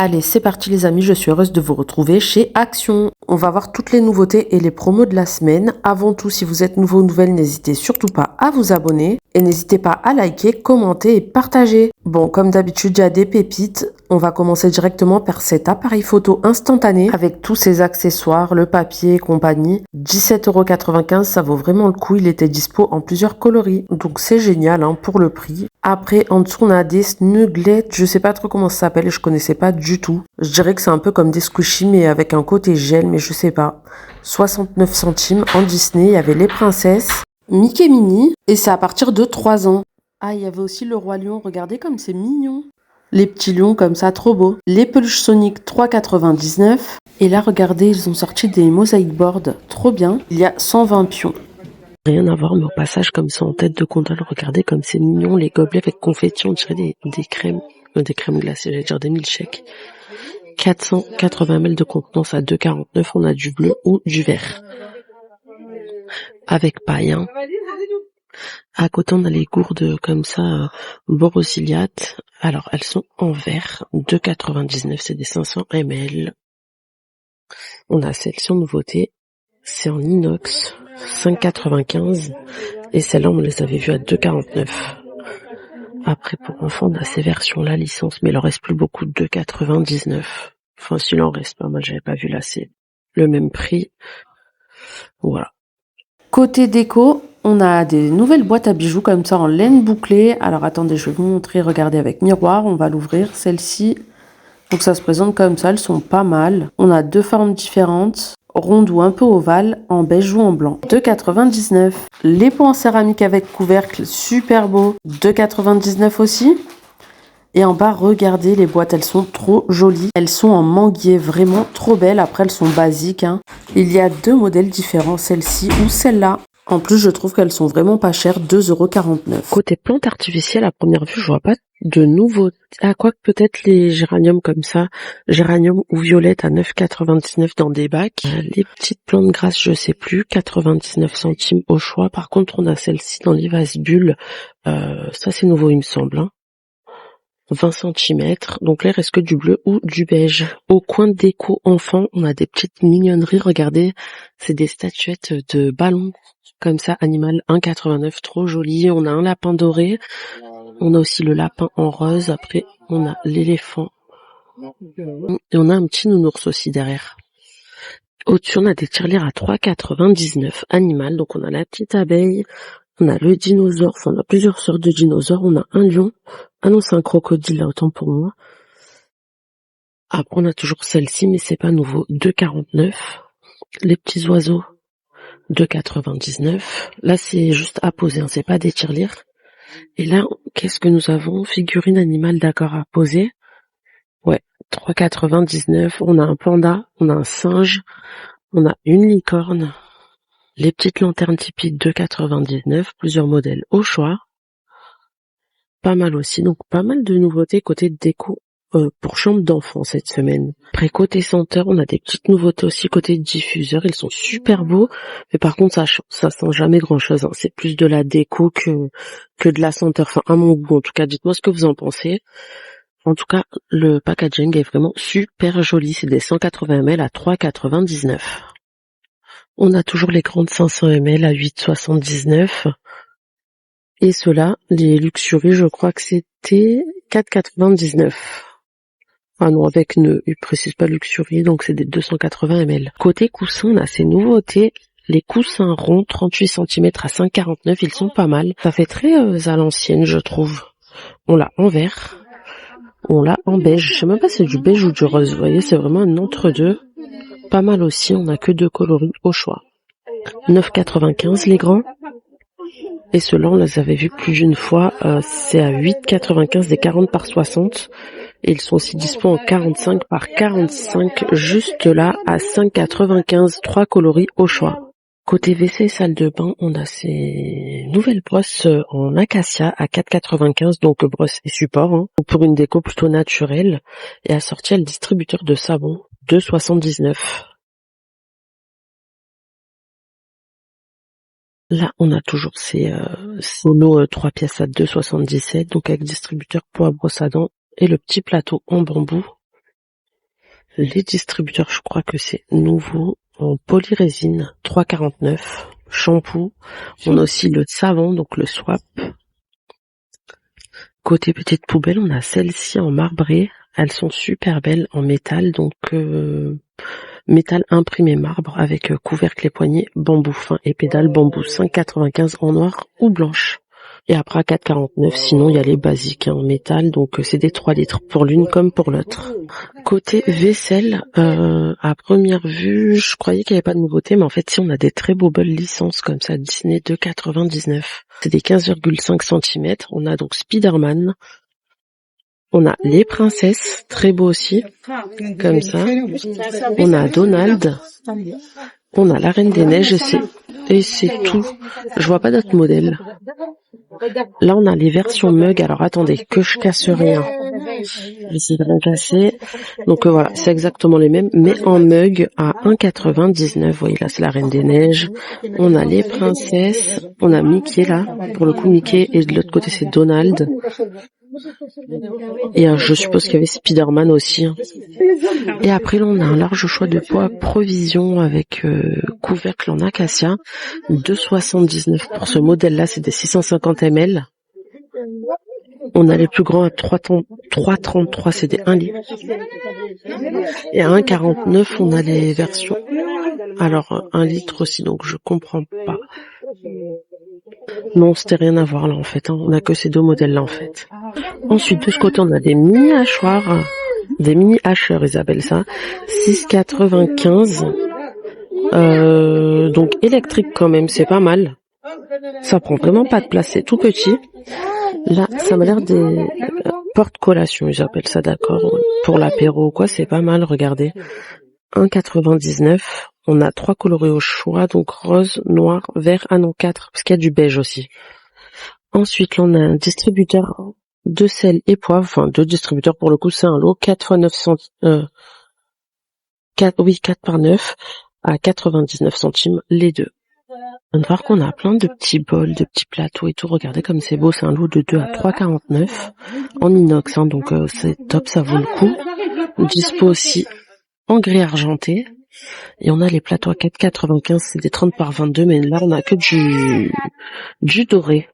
Allez, c'est parti les amis, je suis heureuse de vous retrouver chez Action. On va voir toutes les nouveautés et les promos de la semaine. Avant tout, si vous êtes nouveau ou nouvelle, n'hésitez surtout pas à vous abonner. Et n'hésitez pas à liker, commenter et partager. Bon, comme d'habitude, il y a des pépites. On va commencer directement par cet appareil photo instantané avec tous ses accessoires, le papier et compagnie. 17,95 €, ça vaut vraiment le coup. Il était dispo en plusieurs coloris. Donc c'est génial pour le prix. Après, en dessous, on a des snugglettes. Je sais pas trop comment ça s'appelle. Je connaissais pas du tout. Je dirais que c'est un peu comme des squishies, mais avec un côté gel, mais je sais pas. 69 centimes en Disney. Il y avait les princesses, Mickey Minnie, et c'est à partir de 3 ans. Ah, il y avait aussi le roi lion. Regardez comme c'est mignon. Les petits lions comme ça, trop beau. Les peluches Sonic, 3,99 €. Et là, regardez, ils ont sorti des mosaic boards. Trop bien. Il y a 120 pions. Rien à voir, mais au passage, comme ça en tête de gondole, regardez comme c'est mignon, les gobelets avec confetti, on dirait des crèmes glacées, j'allais dire des milkshakes. 480 ml de contenance à 2,49 €, on a du bleu ou du vert. Avec paille, À côté, on a les gourdes comme ça, borosiliates. Alors, elles sont en verre, 2,99 €, c'est des 500 ml. On a celle-ci en nouveauté, c'est en inox, 5,95 €. Et celle-là, on les avait vues à 2,49 €. Après, pour enfants, on a ces versions-là, licence, mais il en reste plus beaucoup, 2,99 €. Enfin, s'il en reste pas mal, j'avais pas vu là, c'est le même prix. Voilà. Côté déco, on a des nouvelles boîtes à bijoux comme ça en laine bouclée. Alors attendez, je vais vous montrer, regardez avec miroir, on va l'ouvrir, celle-ci. Donc ça se présente comme ça, elles sont pas mal. On a deux formes différentes, ronde ou un peu ovale, en beige ou en blanc. 2,99 €. Les pots en céramique avec couvercle, super beau, 2,99 € aussi. Et en bas, regardez les boîtes, elles sont trop jolies. Elles sont en manguier, vraiment trop belles. Après, elles sont basiques. Il y a deux modèles différents, celle-ci ou celle-là. En plus, je trouve qu'elles sont vraiment pas chères, 2,49 €. Côté plantes artificielles, à première vue, je vois pas de nouveautés. Ah, quoi que peut-être les géraniums comme ça, géranium ou violette à 9,99 € dans des bacs. Les petites plantes grasses, je sais plus, 99 centimes au choix. Par contre, on a celle-ci dans les vases bulles. Ça, c'est nouveau, il me semble. 20 centimètres, donc là il reste que du bleu ou du beige. Au coin de déco enfant, on a des petites mignonneries, regardez, c'est des statuettes de ballons, comme ça, animal 1,89 €, trop joli. On a un lapin doré, on a aussi le lapin en rose, après on a l'éléphant, et on a un petit nounours aussi derrière. Au-dessus, on a des tirelires à 3,99 € animal, donc on a la petite abeille, on a le dinosaure, enfin on a plusieurs sortes de dinosaures, on a un lion. Ah non, c'est un crocodile là, autant pour moi. Après, on a toujours celle-ci, mais c'est pas nouveau, 2,49 €. Les petits oiseaux, 2,99 €. Là, c'est juste à poser, c'est pas des tirelires. Et là, qu'est-ce que nous avons? Figurine animale, d'accord, à poser. Ouais, 3,99 €. On a un panda, on a un singe, on a une licorne. Les petites lanternes typiques, 2,99 €, plusieurs modèles au choix. Pas mal aussi, donc pas mal de nouveautés côté déco pour chambre d'enfant cette semaine. Après côté senteur, on a des petites nouveautés aussi côté diffuseur, ils sont super beaux, mais par contre ça sent jamais grand chose, c'est plus de la déco que de la senteur, enfin à mon goût en tout cas. Dites-moi ce que vous en pensez. En tout cas, le packaging est vraiment super joli, c'est des 180 ml à 3,99 €. On a toujours les grandes 500 ml à 8,79 €. Et ceux-là, les Luxury, je crois que c'était 4,99 €. Ah non, avec il précise pas Luxury, donc c'est des 280 ml. Côté coussin, on a ces nouveautés. Les coussins ronds, 38 centimètres à 5,49 €, ils sont pas mal. Ça fait très à l'ancienne, je trouve. On l'a en vert, on l'a en beige. Je sais même pas si c'est du beige ou du rose, vous voyez, c'est vraiment un entre-deux. Pas mal aussi, on a que deux coloris au choix. 9,95 € les grands. Et ceux-là, on les avait vus plus d'une fois, c'est à 8,95 € des 40 par 60. Et ils sont aussi dispo en 45 par 45, juste là, à 5,95 €, 3 coloris au choix. Côté WC et salle de bain, on a ces nouvelles brosses en acacia à 4,95 €, donc brosse et support, pour une déco plutôt naturelle, et assortie à le distributeur de savon, 2,79 €. Là, on a toujours ces sonos 3 pièces à 2,77 €, donc avec distributeur pour la brosse à dents et le petit plateau en bambou. Les distributeurs, je crois que c'est nouveau. En polyrésine, 3,49. Shampoo. On a aussi le savon, donc le swap. Côté petite poubelle, on a celles-ci en marbré. Elles sont super belles en métal, donc métal imprimé marbre avec couvercle et poignées, bambou fin et pédale bambou 5,95 en noir ou blanche. Et après à 4,49, sinon il y a les basiques en métal, donc c'est des 3 litres pour l'une comme pour l'autre. Côté vaisselle, à première vue, je croyais qu'il n'y avait pas de nouveauté, mais en fait si, on a des très beaux belles licences comme ça, Disney 2,99. C'est des 15,5 cm. On a donc Spider-Man. On a les princesses, très beau aussi, comme ça. On a Donald. On a la Reine des Neiges et c'est tout. Je vois pas d'autres modèles. Là, on a les versions mug. Alors, attendez, que je casse rien. J'essaie de rien casser. Donc, voilà, c'est exactement les mêmes, mais en mug à 1,99. Vous voyez, là, c'est la Reine des Neiges. On a les princesses. On a Mickey, là. Pour le coup, Mickey. Et de l'autre côté, c'est Donald. Et je suppose qu'il y avait Spider-Man aussi. Et après, là, on a un large choix de poids provision avec couvercle en acacia. 2,79 pour ce modèle-là, c'est des 650 ml. On a les plus grands à 3,33, c'est des 1 litre. Et à 1,49, on a les versions. Alors, 1 litre aussi, donc je comprends pas. Non, c'était rien à voir là en fait. On a que ces 2 modèles là en fait. Ensuite, de ce côté, on a des mini hachoirs. Des mini hacheurs, ils appellent ça. 6,95. Donc électrique quand même, c'est pas mal. Ça prend vraiment pas de place, c'est tout petit. Là, ça m'a l'air des porte-collations, ils appellent ça, d'accord. Pour l'apéro ou quoi, c'est pas mal, regardez. 1,99. On a 3 coloris au choix, donc rose, noir, vert, non 4, parce qu'il y a du beige aussi. Ensuite, là, on a un distributeur de sel et poivre, enfin 2 distributeurs pour le coup, c'est un lot, 4 x 9 centimes, 4 par 9 à 99 centimes les deux. On va voir qu'on a plein de petits bols, de petits plateaux et tout. Regardez comme c'est beau, c'est un lot de 2 à 3,49 en inox, hein, donc c'est top, ça vaut le coup. Dispo aussi en gris argenté. Et on a les plateaux à 4,95, c'est des 30 par 22, mais là on a que du doré.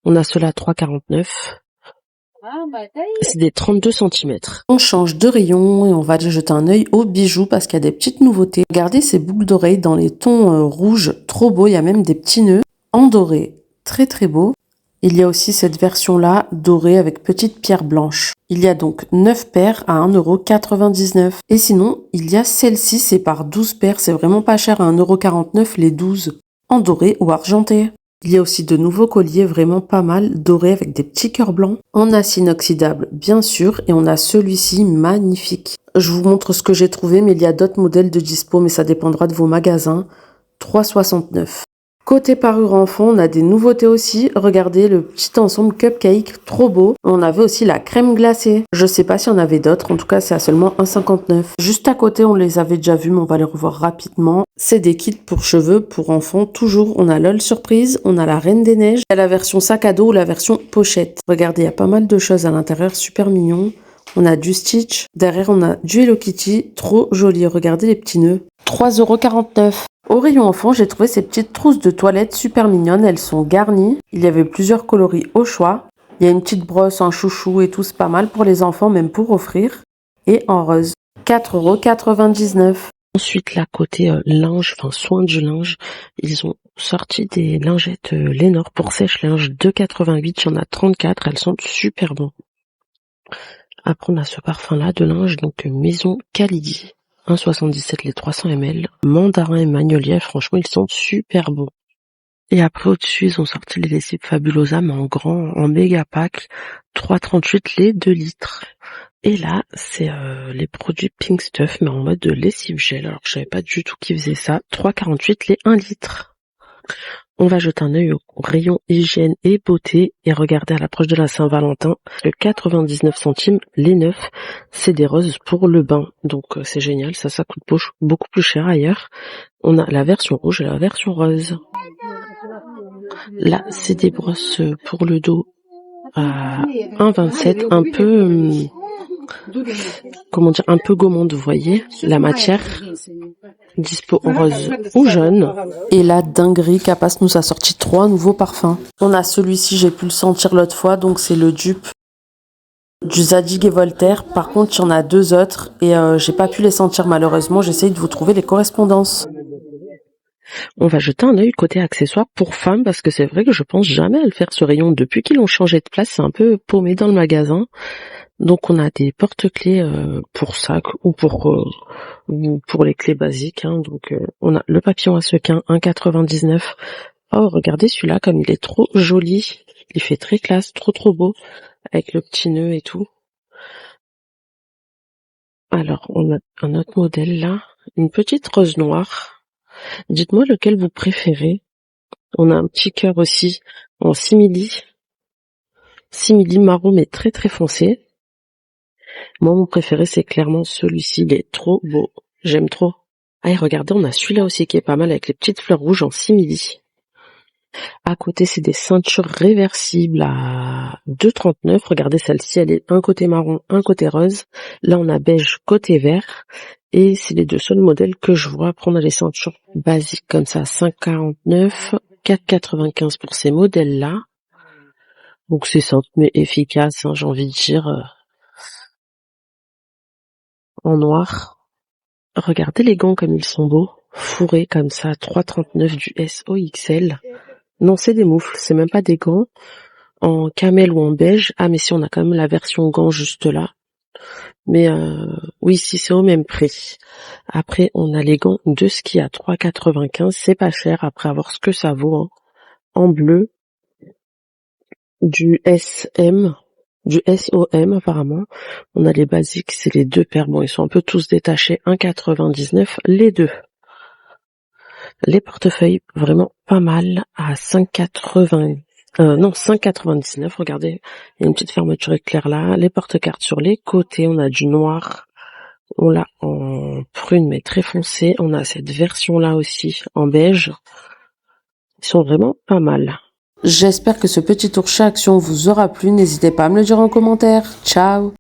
On a ceux-là à 3,49. C'est des 32 cm. On change de rayon et on va jeter un œil aux bijoux parce qu'il y a des petites nouveautés. Regardez ces boucles d'oreilles dans les tons rouges, trop beaux. Il y a même des petits nœuds en doré, très très beau. Il y a aussi cette version-là, dorée avec petites pierres blanches. Il y a donc 9 paires à 1,99 €. Et sinon, il y a celle-ci, c'est par 12 paires. C'est vraiment pas cher, à 1,49 € les 12, en doré ou argenté. Il y a aussi de nouveaux colliers vraiment pas mal, dorés avec des petits cœurs blancs, en acier inoxydable bien sûr, et on a celui-ci magnifique. Je vous montre ce que j'ai trouvé, mais il y a d'autres modèles de dispo, mais ça dépendra de vos magasins. 3,69 €. Côté parure enfant, on a des nouveautés aussi. Regardez le petit ensemble cupcake, trop beau. On avait aussi la crème glacée. Je sais pas s'il y en avait d'autres, en tout cas c'est à seulement 1,59 €. Juste à côté, on les avait déjà vus, mais on va les revoir rapidement. C'est des kits pour cheveux pour enfants. Toujours, on a LOL Surprise, on a la Reine des Neiges, il y a la version sac à dos ou la version pochette. Regardez, il y a pas mal de choses à l'intérieur, super mignon. On a du Stitch. Derrière, on a du Hello Kitty, trop joli. Regardez les petits nœuds. 3,49 €. Au rayon enfant, j'ai trouvé ces petites trousses de toilette super mignonnes. Elles sont garnies. Il y avait plusieurs coloris au choix. Il y a une petite brosse, un chouchou et tout. C'est pas mal pour les enfants, même pour offrir. Et en rose. 4,99 €. Ensuite, là, côté linge, enfin soin du linge, ils ont sorti des lingettes Lénore pour sèche-linge 2,88 €. Il y en a 34. Elles sont super bonnes. Après, on a ce parfum-là de linge, donc Maison Kalidi. 1,77 les 300 ml. Mandarin et magnolia, franchement, ils sont super bons. Et après, au-dessus, ils ont sorti les lessives Fabulosa, mais en grand, en méga pack. 3,38 les 2 litres. Et là, c'est les produits Pink Stuff, mais en mode de lessive gel. Alors, je savais pas du tout qu'ils faisaient ça. 3,48 les 1 litre. On va jeter un œil au rayon hygiène et beauté et regarder à l'approche de la Saint-Valentin. Le 99 centimes, les 9, c'est des roses pour le bain. Donc c'est génial, ça coûte beaucoup plus cher ailleurs. On a la version rouge et la version rose. Là, c'est des brosses pour le dos à 1,27, un peu comment dire, un peu gourmande, vous voyez, la matière. Dispo en rose ou jaune. Et la dinguerie, Capas nous a sorti 3 nouveaux parfums. On a celui-ci, j'ai pu le sentir l'autre fois, donc c'est le dupe du Zadig et Voltaire. Par contre, il y en a 2 autres et j'ai pas pu les sentir malheureusement. J'essaye de vous trouver les correspondances. On va jeter un œil côté accessoires pour femmes parce que c'est vrai que je pense jamais à le faire ce rayon. Depuis qu'ils l'ont changé de place, c'est un peu paumé dans le magasin. Donc on a des porte-clés pour sac ou pour les clés basiques. Hein. Donc on a le papillon à sequin 1,99. Oh regardez celui-là comme il est trop joli. Il fait très classe, trop beau avec le petit nœud et tout. Alors on a un autre modèle là, une petite rose noire. Dites-moi lequel vous préférez. On a un petit cœur aussi en simili marron mais très foncé. Moi mon préféré c'est clairement celui-ci, il est trop beau, j'aime trop. Ah et regardez, on a celui-là aussi qui est pas mal avec les petites fleurs rouges en simili. À côté c'est des ceintures réversibles à 2,39. Regardez celle-ci, elle est un côté marron, un côté rose. Là on a beige côté vert. Et c'est les 2 seuls modèles que je vois. Après on a les ceintures basiques comme ça, 5,49, 4,95 pour ces modèles-là. Donc c'est simple mais efficace, hein, j'ai envie de dire, en noir. Regardez les gants comme ils sont beaux, fourrés comme ça, 3,39 du SOXL. Non, c'est des moufles, c'est même pas des gants, en camel ou en beige. Ah mais si, on a quand même la version gants juste là. Mais oui, si c'est au même prix. Après, on a les gants de ski à 3,95, c'est pas cher après avoir ce que ça vaut. Hein. En bleu, du SM, du SOM apparemment. On a les basiques, c'est les 2 paires. Bon, ils sont un peu tous détachés, 1,99 les 2. Les portefeuilles, vraiment pas mal, à 5,99, regardez, il y a une petite fermeture éclair là. Les porte-cartes sur les côtés, on a du noir, on l'a en prune mais très foncé, on a cette version là aussi en beige. Ils sont vraiment pas mal. J'espère que ce petit tour chez Action vous aura plu, n'hésitez pas à me le dire en commentaire. Ciao!